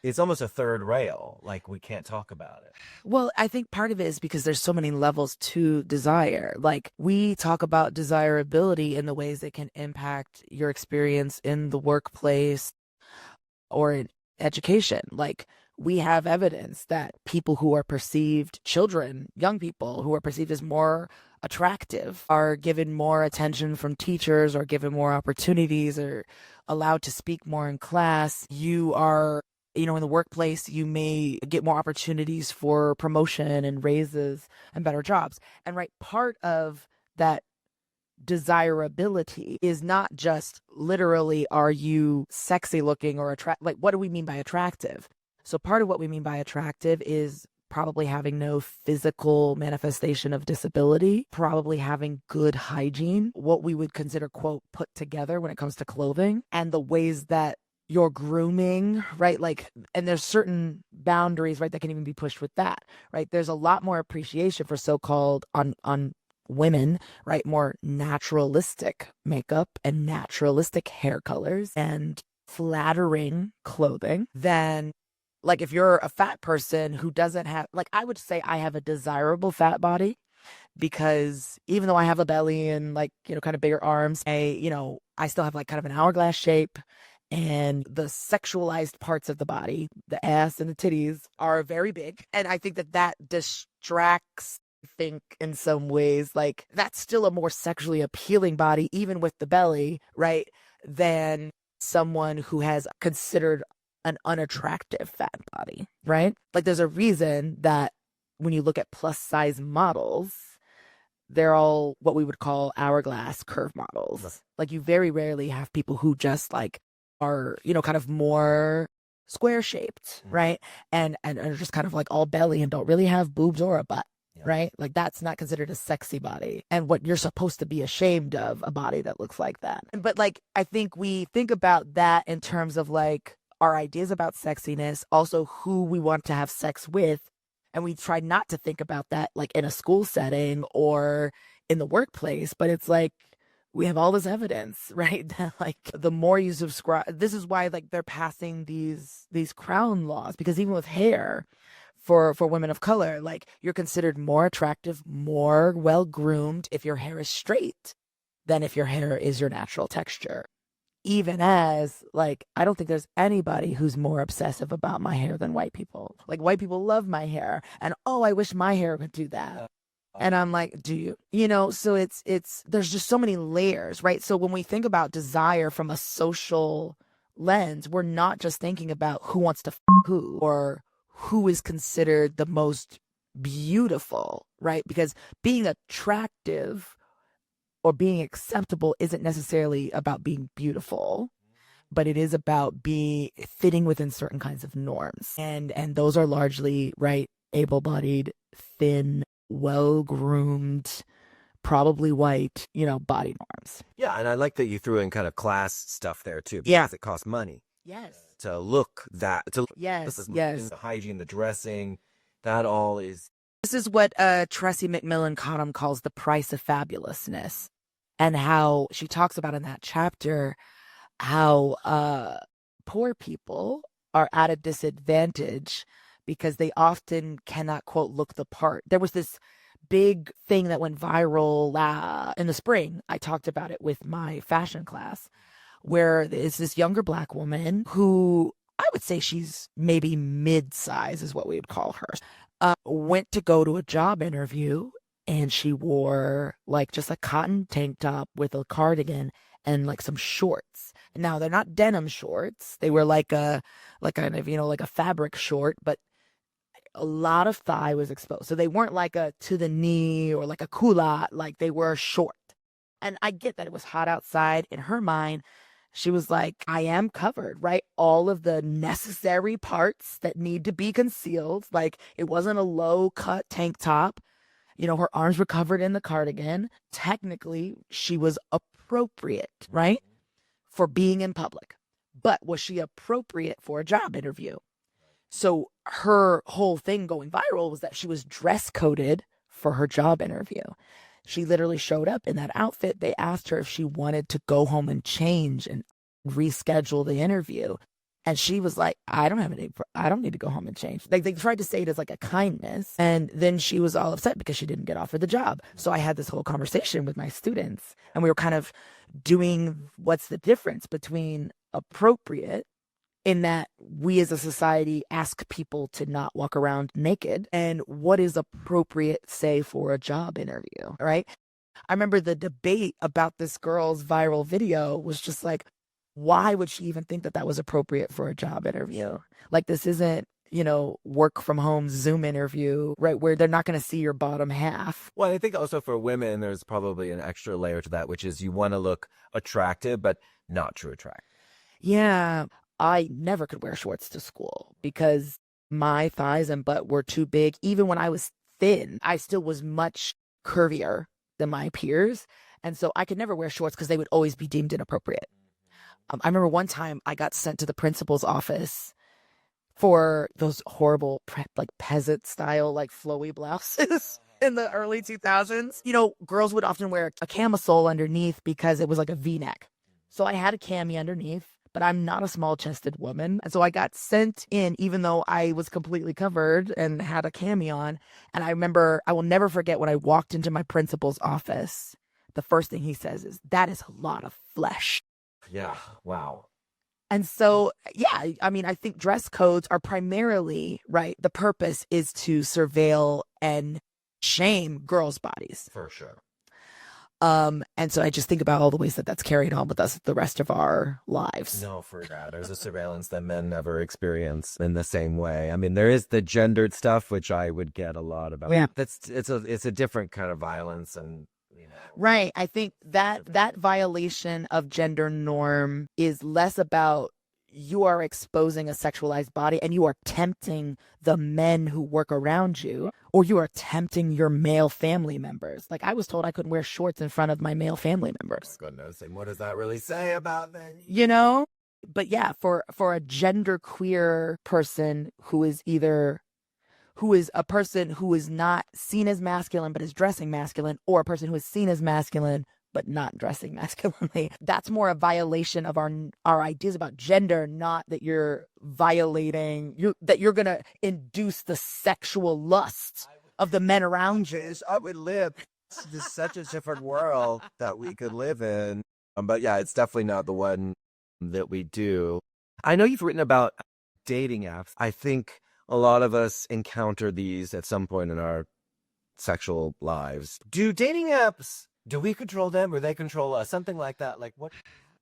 it's almost a third rail. Like, we can't talk about it. Well, I think part of it is because there's so many levels to desire. Like, we talk about desirability in the ways that can impact your experience in the workplace or in education. Like, we have evidence that people who are perceived, children, young people who are perceived as more attractive are given more attention from teachers or given more opportunities or allowed to speak more in class. You are, in the workplace, you may get more opportunities for promotion and raises and better jobs. And part of that desirability is not just literally, are you sexy looking or like, what do we mean by attractive? So part of what we mean by attractive is probably having no physical manifestation of disability, probably having good hygiene, what we would consider, quote, put together when it comes to clothing, and the ways that your grooming, right? Like, and there's certain boundaries, right, that can even be pushed with that, right? There's a lot more appreciation for so-called on women, right? More naturalistic makeup and naturalistic hair colors and flattering clothing than, like, if you're a fat person who doesn't have, like, I would say I have a desirable fat body because even though I have a belly and, like, kind of bigger arms, I still have, like, kind of an hourglass shape. And the sexualized parts of the body, the ass and the titties, are very big. And I think that distracts, I think, in some ways. Like, that's still a more sexually appealing body, even with the belly, right, than someone who has considered an unattractive fat body, right? Like, there's a reason that when you look at plus size models, they're all what we would call hourglass curve models. Right. Like, you very rarely have people who just, like, are, kind of more square shaped, right? And are just kind of like all belly and don't really have boobs or a butt, right? Like, that's not considered a sexy body. And what you're supposed to be ashamed of, a body that looks like that. But, like, I think we think about that in terms of, like, our ideas about sexiness, also who we want to have sex with. And we try not to think about that, like, in a school setting or in the workplace. But it's like, we have all this evidence, right? That like the more you subscribe, this is why like they're passing these crown laws, because even with hair for women of color, like you're considered more attractive, more well groomed if your hair is straight than if your hair is your natural texture. Even as like I don't think there's anybody who's more obsessive about my hair than white people. Like white people love my hair and oh, I wish my hair could do that. And I'm like, do you? You know, so it's there's just so many layers, right? So when we think about desire from a social lens, we're not just thinking about who wants to who or who is considered the most beautiful, right? Because being attractive or being acceptable isn't necessarily about being beautiful, but it is about being fitting within certain kinds of norms. And those are largely, right, able-bodied, thin, well-groomed, probably white, you know, body norms. Yeah, and I like that you threw in kind of class stuff there too, because Yeah. it costs money Yes. to look that, to Yes. the hygiene, the dressing, that all is. This is what Tressie McMillan Cottom calls the price of fabulousness, and how she talks about in that chapter how poor people are at a disadvantage because they often cannot, quote, look the part. There was this big thing that went viral in the spring. I talked about it with my fashion class, where it's this younger Black woman who I would say she's maybe mid-size is what we would call her, went to go to a job interview and she wore like just a cotton tank top with a cardigan and like some shorts. Now they're not denim shorts. They were like a kind of, you know, like a fabric short, but a lot of thigh was exposed. So they weren't like a to the knee or like a culotte, like they were short. And I get that it was hot outside. In her mind, she was like, I am covered, right? All of the necessary parts that need to be concealed. Like it wasn't a low cut tank top. You know, her arms were covered in the cardigan. Technically, she was appropriate, right? For being in public. But was she appropriate for a job interview? So her whole thing going viral was that she was dress coded for her job interview. She literally showed up in that outfit. They asked her if she wanted to go home and change and reschedule the interview. And she was like, I don't need to go home and change. Like they tried to say it as like a kindness. And then she was all upset because she didn't get offered the job. So I had this whole conversation with my students and we were kind of doing what's the difference between appropriate, in that we as a society ask people to not walk around naked, and what is appropriate, say, for a job interview, right? I remember the debate about this girl's viral video was just like, why would she even think that that was appropriate for a job interview? Like, this isn't, you know, work from home Zoom interview, right? Where they're not going to see your bottom half. Well, I think also for women, there's probably an extra layer to that, which is you want to look attractive, but not too attractive. Yeah. I never could wear shorts to school because my thighs and butt were too big. Even when I was thin, I still was much curvier than my peers. And so I could never wear shorts because they would always be deemed inappropriate. I remember one time I got sent to the principal's office for those horrible, like peasant style, like flowy blouses in the early 2000s. You know, girls would often wear a camisole underneath because it was like a V-neck. So I had a cami underneath, but I'm not a small chested woman. And so I got sent in, even though I was completely covered and had a cami on. And I remember, I will never forget when I walked into my principal's office, the first thing he says is, that is a lot of flesh. Yeah. Wow. And so, yeah, I mean, I think dress codes are primarily, right, the purpose is to surveil and shame girls' bodies. For sure. And so I just think about all the ways that that's carried on with us the rest of our lives. No, for that. There's a surveillance that men never experience in the same way. I mean, there is the gendered stuff, which I would get a lot about. Yeah. It's a different kind of violence, and you know. Right. I think that violation of gender norm is less about you are exposing a sexualized body and you are tempting the men who work around you, or you are tempting your male family members. Like I was told I couldn't wear shorts in front of my male family members. Oh, goodness. And what does that really say about that? You know? But yeah, for a gender queer person who is a person who is not seen as masculine but is dressing masculine, or a person who is seen as masculine but not dressing masculinely. That's more a violation of our ideas about gender, not that you're violating, that you're going to induce the sexual lusts of the men around you. I would live. It's just such a different world that we could live in. But yeah, it's definitely not the one that we do. I know you've written about dating apps. I think a lot of us encounter these at some point in our sexual lives. Do dating apps, do we control them or they control us? Something like that. Like what?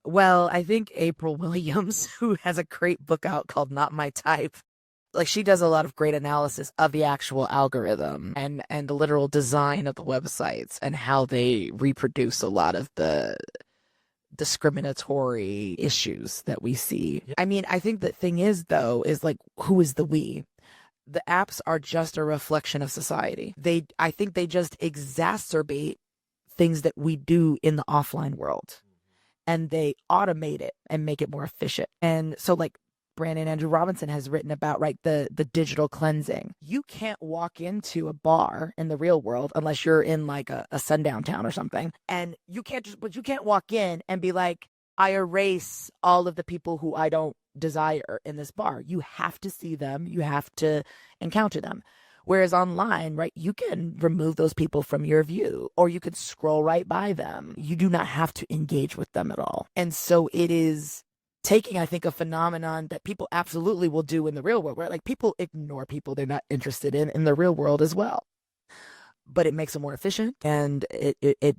Well, I think April Williams, who has a great book out called Not My Type, like she does a lot of great analysis of the actual algorithm and the literal design of the websites and how they reproduce a lot of the discriminatory issues that we see. I mean, I think the thing is, though, is like, who is the we? The apps are just a reflection of society. I think they just exacerbate things that we do in the offline world, and they automate it and make it more efficient. And so, like, Brandon Andrew Robinson has written about, right, the digital cleansing. You can't walk into a bar in the real world unless you're in like a sundown town or something. And you can't walk in and be like, I erase all of the people who I don't desire in this bar. You have to see them. You have to encounter them. Whereas online, right, you can remove those people from your view, or you could scroll right by them. You do not have to engage with them at all. And so it is taking, I think, a phenomenon that people absolutely will do in the real world, right? Like people ignore people they're not interested in the real world as well. But it makes them more efficient, and it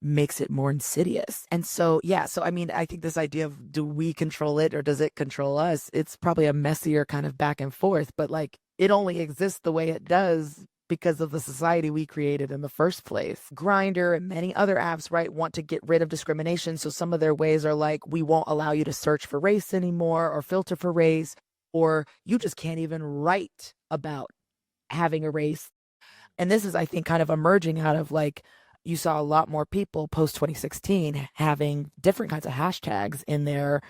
makes it more insidious. And so, yeah, so I mean, I think this idea of do we control it or does it control us? It's probably a messier kind of back and forth, but like it only exists the way it does because of the society we created in the first place. Grindr and many other apps, right, want to get rid of discrimination. So some of their ways are like, we won't allow you to search for race anymore or filter for race, or you just can't even write about having a race. And this is, I think, kind of emerging out of like, you saw a lot more people post 2016 having different kinds of hashtags in their,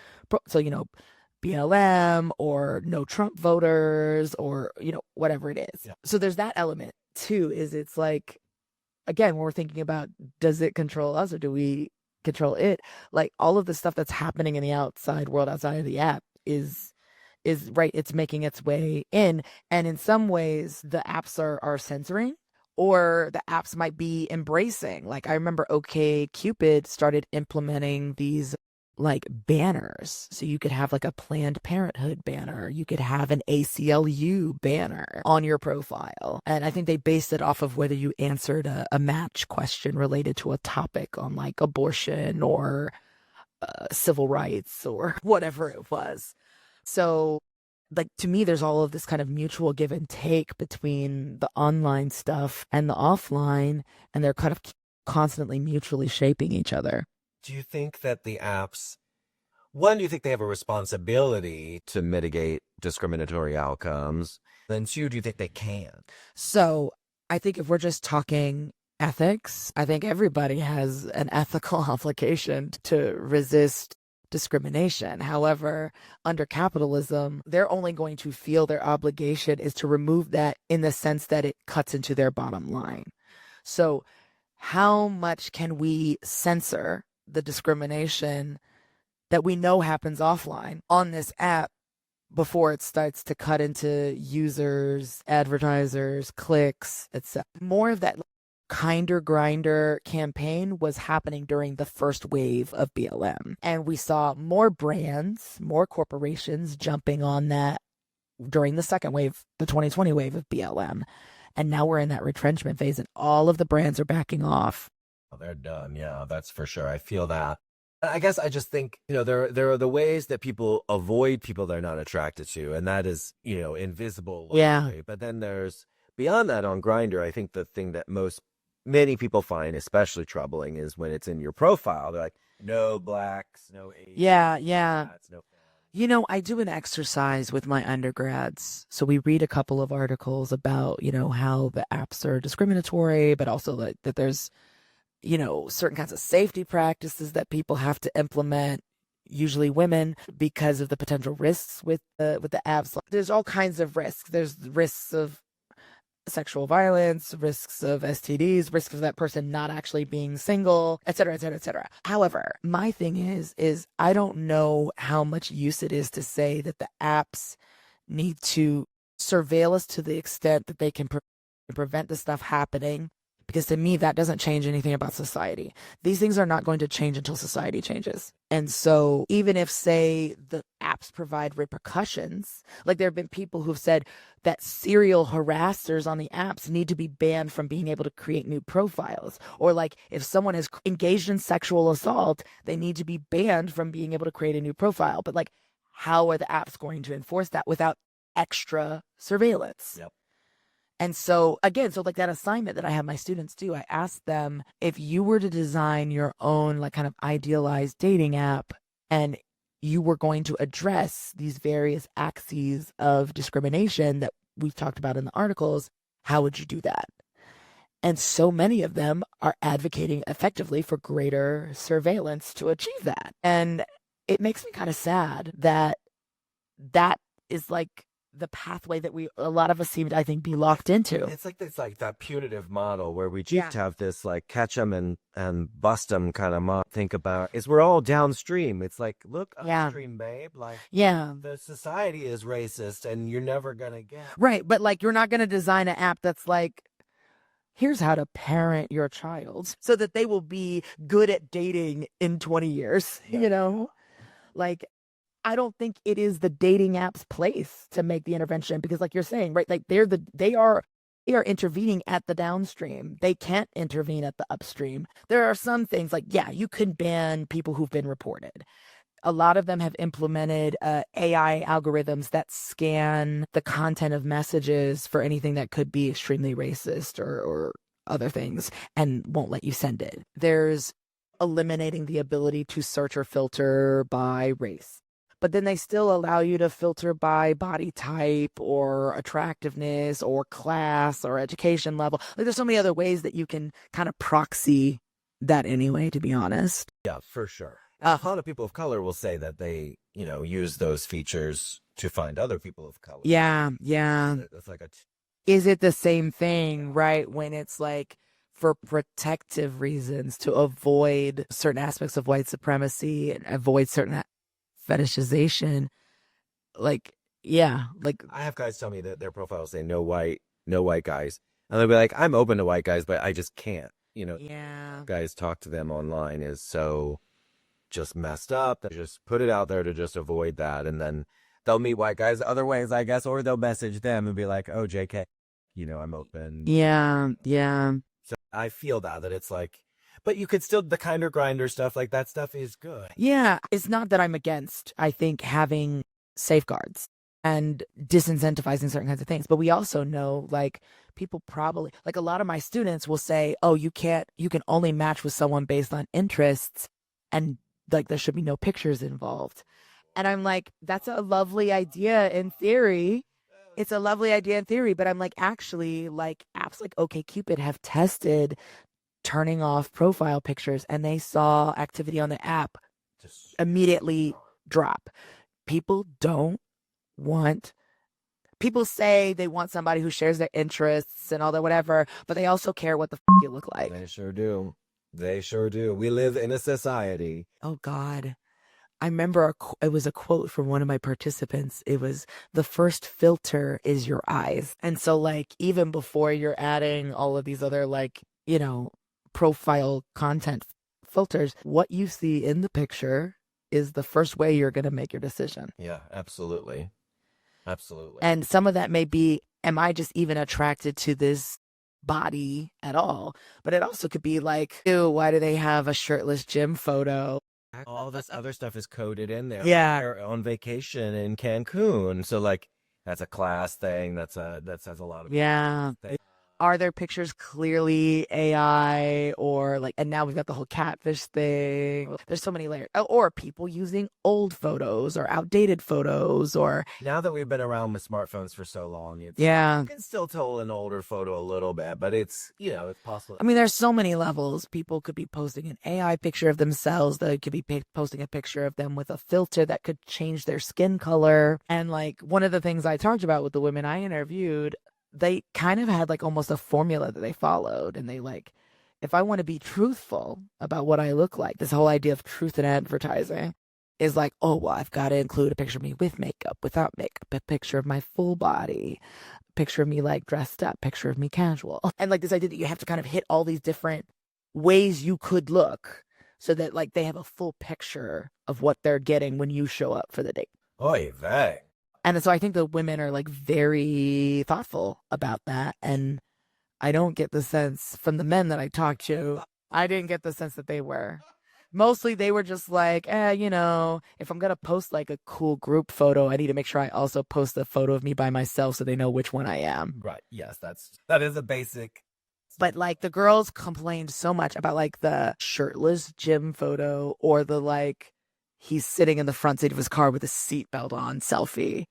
so, you know, BLM or no Trump voters or, you know, whatever it is. Yeah. So there's that element too, is it's like, again, when we're thinking about, does it control us or do we control it? Like all of the stuff that's happening in the outside world, outside of the app is right. It's making its way in. And in some ways the apps are censoring, or the apps might be embracing. Like I remember OkCupid started implementing these like banners. So you could have like a Planned Parenthood banner. You could have an ACLU banner on your profile. And I think they based it off of whether you answered a match question related to a topic on like abortion or civil rights or whatever it was. So like to me, there's all of this kind of mutual give and take between the online stuff and the offline, and they're kind of constantly mutually shaping each other. Do you think that the apps, one, do you think they have a responsibility to mitigate discriminatory outcomes? Then two, do you think they can? So I think if we're just talking ethics, I think everybody has an ethical obligation to resist discrimination. However, under capitalism, they're only going to feel their obligation is to remove that in the sense that it cuts into their bottom line. So how much can we censor the discrimination that we know happens offline on this app before it starts to cut into users, advertisers, clicks, etc.? More of that Kinder Grinder campaign was happening during the first wave of BLM. And we saw more brands, more corporations jumping on that during the second wave, the 2020 wave of BLM. And now we're in that retrenchment phase and all of the brands are backing off. Well, they're done. Yeah, that's for sure. I feel that. I guess I just think, you know, there are the ways that people avoid people they're not attracted to. And that is, you know, invisible. Yeah. But then there's beyond that on Grindr. I think the thing that many people find especially troubling is when it's in your profile. They're like, no blacks, no Asians. Yeah. No. You know, I do an exercise with my undergrads. So we read a couple of articles about, you know, how the apps are discriminatory, but also that there's, you know, certain kinds of safety practices that people have to implement, usually women, because of the potential risks with the apps. There's all kinds of risks. There's risks of sexual violence, risks of STDs, risks of that person not actually being single, et cetera, et cetera, et cetera. However, my thing is I don't know how much use it is to say that the apps need to surveil us to the extent that they can prevent this stuff happening. Because to me, that doesn't change anything about society. These things are not going to change until society changes. And so even if, say, the apps provide repercussions, like there have been people who've said that serial harassers on the apps need to be banned from being able to create new profiles. Or like if someone has engaged in sexual assault, they need to be banned from being able to create a new profile. But like, how are the apps going to enforce that without extra surveillance? Yep. And so, again, so like that assignment that I have my students do, I ask them, if you were to design your own like kind of idealized dating app and you were going to address these various axes of discrimination that we've talked about in the articles, how would you do that? And so many of them are advocating effectively for greater surveillance to achieve that. And it makes me kind of sad that that is like the pathway that a lot of us seem to, I think, be locked into. It's like that punitive model where we just have this like catch them and bust them kind of model. Think about is we're all downstream. It's like, look upstream, babe. Like, the society is racist and you're never going to get. Right. But like, you're not going to design an app that's like, here's how to parent your child so that they will be good at dating in 20 years, you know? Like, I don't think it is the dating app's place to make the intervention because like you're saying, right? Like they are intervening at the downstream. They can't intervene at the upstream. There are some things like, you can ban people who've been reported. A lot of them have implemented AI algorithms that scan the content of messages for anything that could be extremely racist or other things and won't let you send it. There's eliminating the ability to search or filter by race. But then they still allow you to filter by body type or attractiveness or class or education level. Like there's so many other ways that you can kind of proxy that anyway, to be honest. Yeah, for sure. A lot of people of color will say that they, use those features to find other people of color. Yeah. It's like is it the same thing, right? When it's like for protective reasons to avoid certain aspects of white supremacy and avoid certain fetishization, like I have guys tell me that their profiles say no white guys, and they'll be like, I'm open to white guys, but I just can't, guys talk to them online is so just messed up that just put it out there to just avoid that, and then they'll meet white guys other ways, I guess, or they'll message them and be like, oh, JK, I'm open. So I feel that it's like, but you could still, the kinder grinder stuff, like that stuff is good. Yeah. It's not that I'm against, I think, having safeguards and disincentivizing certain kinds of things. But we also know, like, people probably, like a lot of my students will say, oh, you can only match with someone based on interests. And like, there should be no pictures involved. And I'm like, that's a lovely idea in theory. It's a lovely idea in theory. But I'm like, actually, like apps like OkCupid have tested turning off profile pictures and they saw activity on the app immediately drop. People say they want somebody who shares their interests and all that whatever, but they also care what the you look like. They sure do. We live in a society. Oh God. I remember it was a quote from one of my participants. It was, the first filter is your eyes. And so like, even before you're adding all of these other like, profile content filters, what you see in the picture is the first way you're going to make your decision. Yeah, absolutely. And some of that may be, am I just even attracted to this body at all? But it also could be like, ew, why do they have a shirtless gym photo? All this other stuff is coded in there. Yeah. They're on vacation in Cancun. So like, that's a class thing. That says a lot of things. Are their pictures clearly AI or like, and now we've got the whole catfish thing. There's so many layers. Or people using old photos or outdated photos or. Now that we've been around with smartphones for so long, you can still tell an older photo a little bit, but it's, it's possible. I mean, there's so many levels. People could be posting an AI picture of themselves. They could be posting a picture of them with a filter that could change their skin color. And like one of the things I talked about with the women I interviewed, they kind of had like almost a formula that they followed. And they like, if I want to be truthful about what I look like, this whole idea of truth in advertising is like, oh, well, I've got to include a picture of me with makeup, without makeup, a picture of my full body, picture of me like dressed up, picture of me casual. And like this idea that you have to kind of hit all these different ways you could look so that like they have a full picture of what they're getting when you show up for the date. Oy vey. And so I think the women are like very thoughtful about that. And I don't get the sense from the men that I talked to, I didn't get the sense that they were. Mostly they were just like, you know, if I'm going to post like a cool group photo, I need to make sure I also post a photo of me by myself so they know which one I am. Right. Yes, that is a basic. But like the girls complained so much about like the shirtless gym photo or the like he's sitting in the front seat of his car with a seatbelt on selfie.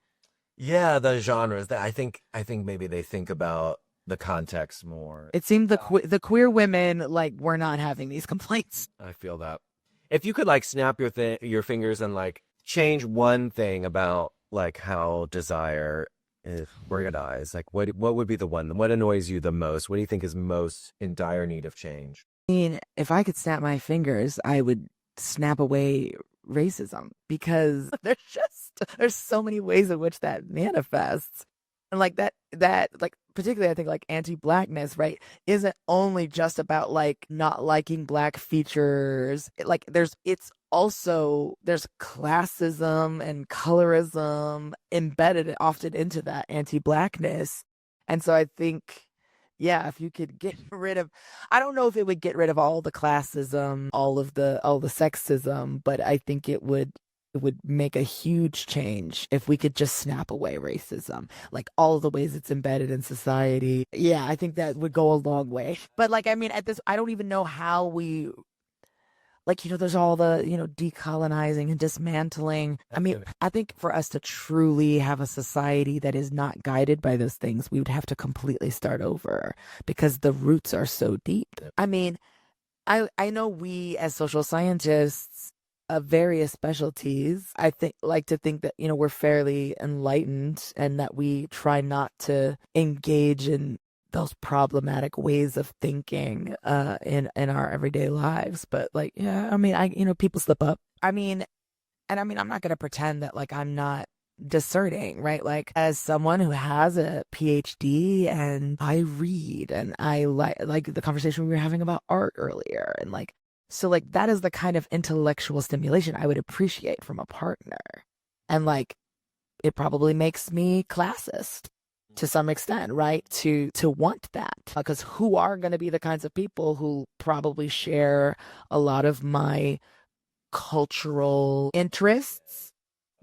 Yeah, the genres that I think maybe they think about the context more. It seemed the queer women like were not having these complaints. I feel that. If you could like snap your fingers and like change one thing about like how desire is organized, like what would be the one? What annoys you the most? What do you think is most in dire need of change? I mean, if I could snap my fingers, I would snap away racism because there's so many ways in which that manifests. And like that like particularly I think like anti-blackness, right, isn't only just about like not liking black features. There's classism and colorism embedded often into that anti-blackness. And so I think, yeah, if you could get rid of, I don't know if it would get rid of all the classism, all the sexism, but I think it would make a huge change if we could just snap away racism, like all of the ways it's embedded in society. Yeah, I think that would go a long way. But like, I mean, I don't even know how we, like, you know, there's all the, you know, decolonizing and dismantling. I mean, I think for us to truly have a society that is not guided by those things, we would have to completely start over because the roots are so deep. I mean, I know we as social scientists of various specialties, I like to think that, you know, we're fairly enlightened and that we try not to engage in those problematic ways of thinking in our everyday lives. But like, yeah, I mean, you know, people slip up. I'm not going to pretend that like I'm not discerning, right? Like as someone who has a PhD and I read and I like the conversation we were having about art earlier, and like, so like that is the kind of intellectual stimulation I would appreciate from a partner. And like it probably makes me classist to some extent, right? To want that, because who are going to be the kinds of people who probably share a lot of my cultural interests,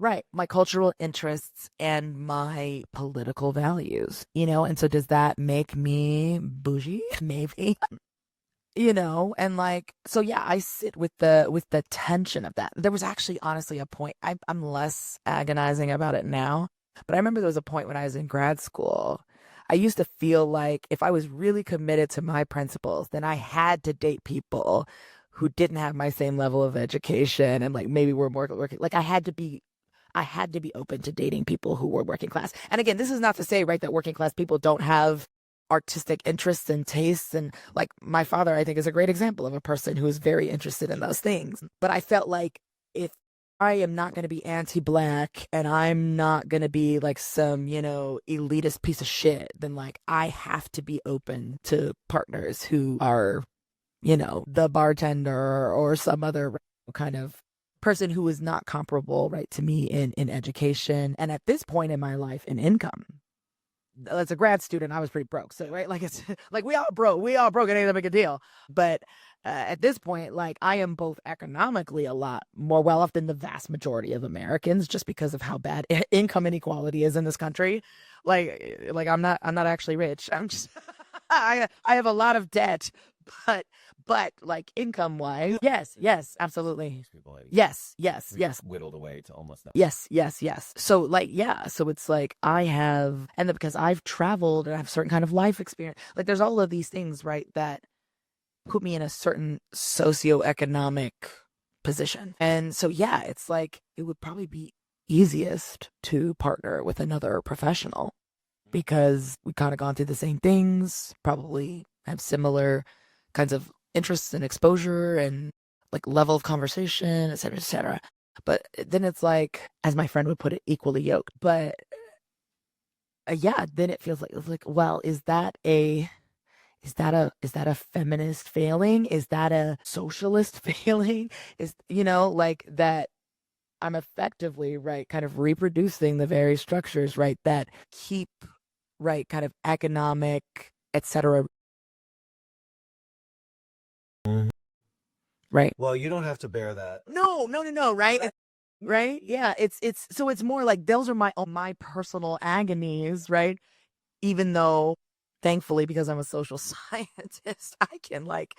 right? My cultural interests and my political values, you know? And so does that make me bougie? Maybe. You know, and like, so yeah, I sit with the tension of that. There was actually honestly a point, I'm less agonizing about it now, but I remember there was a point when I was in grad school, I used to feel like if I was really committed to my principles, then I had to date people who didn't have my same level of education and like maybe were more working. Like I had to be open to dating people who were working class. And again, this is not to say, right, that working class people don't have artistic interests and tastes. And like my father, I think, is a great example of a person who is very interested in those things. But I felt like if I am not going to be anti-black and I'm not going to be like some, you know, elitist piece of shit, then like I have to be open to partners who are, you know, the bartender or some other kind of person who is not comparable, right, to me in education. And at this point in my life, in income. As a grad student, I was pretty broke. So, right, like it's like we all broke. It ain't that big a deal. But at this point, like I am both economically a lot more well off than the vast majority of Americans, just because of how bad income inequality is in this country. Like I'm not actually rich. I'm just I have a lot of debt, but like income wise, yes, absolutely. Yes. Whittled away to almost nothing. Yes. So like, yeah. So it's like I have, and because I've traveled and I have a certain kind of life experience, like there's all of these things, right, that put me in a certain socioeconomic position. And so, yeah, it's like, it would probably be easiest to partner with another professional. because we kind of gone through the same things, probably have similar kinds of interests and exposure and like level of conversation, et cetera, et cetera. But then it's like, as my friend would put it, equally yoked. But yeah, then it feels like, well, is that a feminist failing? Is that a socialist failing? Is, like that I'm effectively, right, kind of reproducing the very structures, right, that keep, right, kind of economic, etc. Right. Well, you don't have to bear that. No, right? Right? Yeah, it's more like those are my personal agonies, right? Even though thankfully because I'm a social scientist, I can like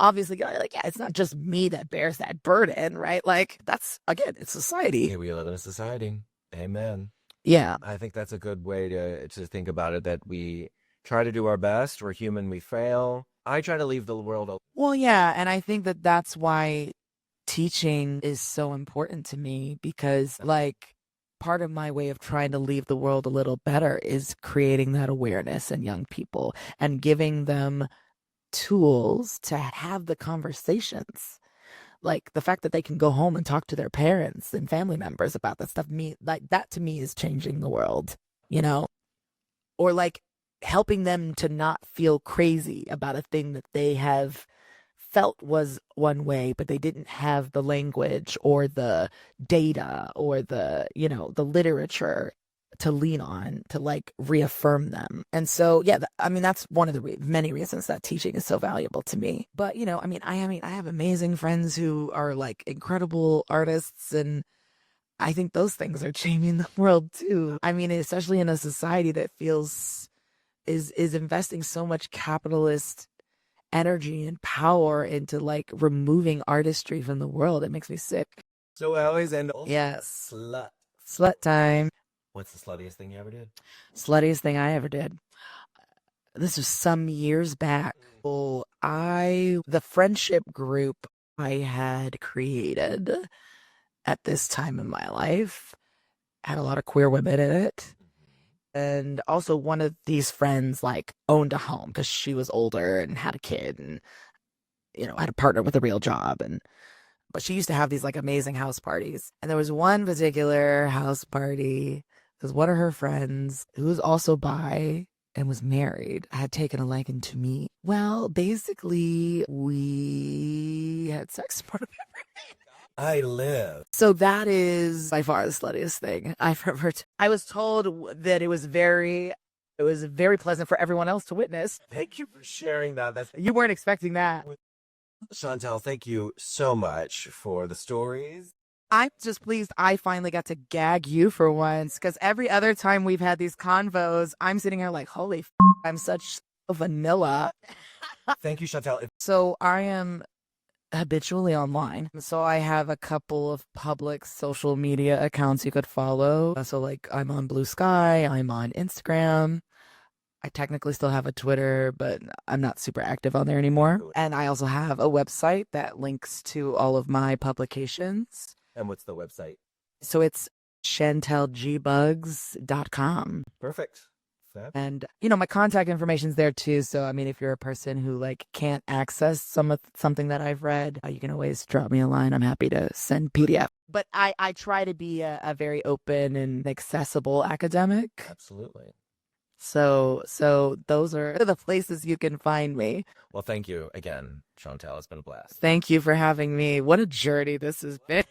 obviously go like, yeah, it's not just me that bears that burden, right? Like that's again, it's society. Yeah, we live in a society. Amen. Yeah. I think that's a good way to think about it, that we try to do our best. We're human, we fail. I try to leave the world. Well, yeah, and I think that that's why teaching is so important to me, because like part of my way of trying to leave the world a little better is creating that awareness in young people and giving them tools to have the conversations. Like the fact that they can go home and talk to their parents and family members about that stuff, like that to me is changing the world, or like helping them to not feel crazy about a thing that they have felt was one way, but they didn't have the language or the data or the literature to lean on to like reaffirm them. And so, yeah, that's one of the many reasons that teaching is so valuable to me. But, I have amazing friends who are like incredible artists, and I think those things are changing the world too. I mean, especially in a society that feels is investing so much capitalist energy and power into like removing artistry from the world. It makes me sick. So I always end. Yes. Slut Time. What's the sluttiest thing you ever did? Sluttiest thing I ever did. This was some years back. Well, the friendship group I had created at this time in my life had a lot of queer women in it. And also one of these friends like owned a home because she was older and had a kid and, had a partner with a real job. But she used to have these like amazing house parties. And there was one particular house party because one of her friends, who was also bi and was married, had taken a liking to me. Well, basically, we had sex part of everything. I live. So that is by far the sluttiest thing I've ever. I was told that it was very pleasant for everyone else to witness. Thank you for sharing that. You weren't expecting that. Shantel, thank you so much for the stories. I'm just pleased I finally got to gag you for once, because every other time we've had these convos, I'm sitting here like, holy I'm such vanilla. Thank you, Shantel. So I am habitually online. So I have a couple of public social media accounts you could follow. So like I'm on Blue Sky, I'm on Instagram. I technically still have a Twitter, but I'm not super active on there anymore. And I also have a website that links to all of my publications. And what's the website? So it's shantelgbuggs.com. Perfect. Fab. And, my contact information's there too. So, if you're a person who like can't access something that I've read, you can always drop me a line. I'm happy to send PDF. But I try to be a very open and accessible academic. Absolutely. So those are the places you can find me. Well, thank you again, Shantel. It's been a blast. Thank you for having me. What a journey this has been.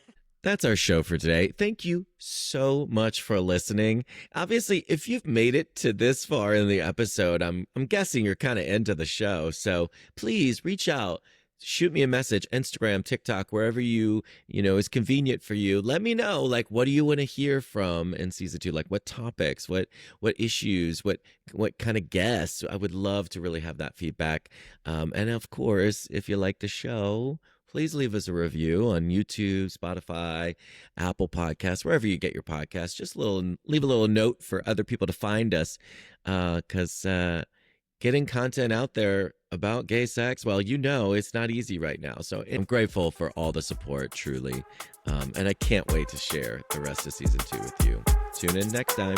That's our show for today. Thank you so much for listening. Obviously, if you've made it to this far in the episode, I'm guessing you're kind of into the show. So please reach out. Shoot me a message, Instagram, TikTok, wherever is convenient for you. Let me know, like, what do you want to hear from in season 2? Like, what topics, what issues, what kind of guests? I would love to really have that feedback. And of course, if you like the show, please leave us a review on YouTube, Spotify, Apple Podcasts, wherever you get your podcasts. Just leave a little note for other people to find us, because getting content out there about gay sex, well, it's not easy right now. So I'm grateful for all the support, truly. And I can't wait to share the rest of season 2 with you. Tune in next time.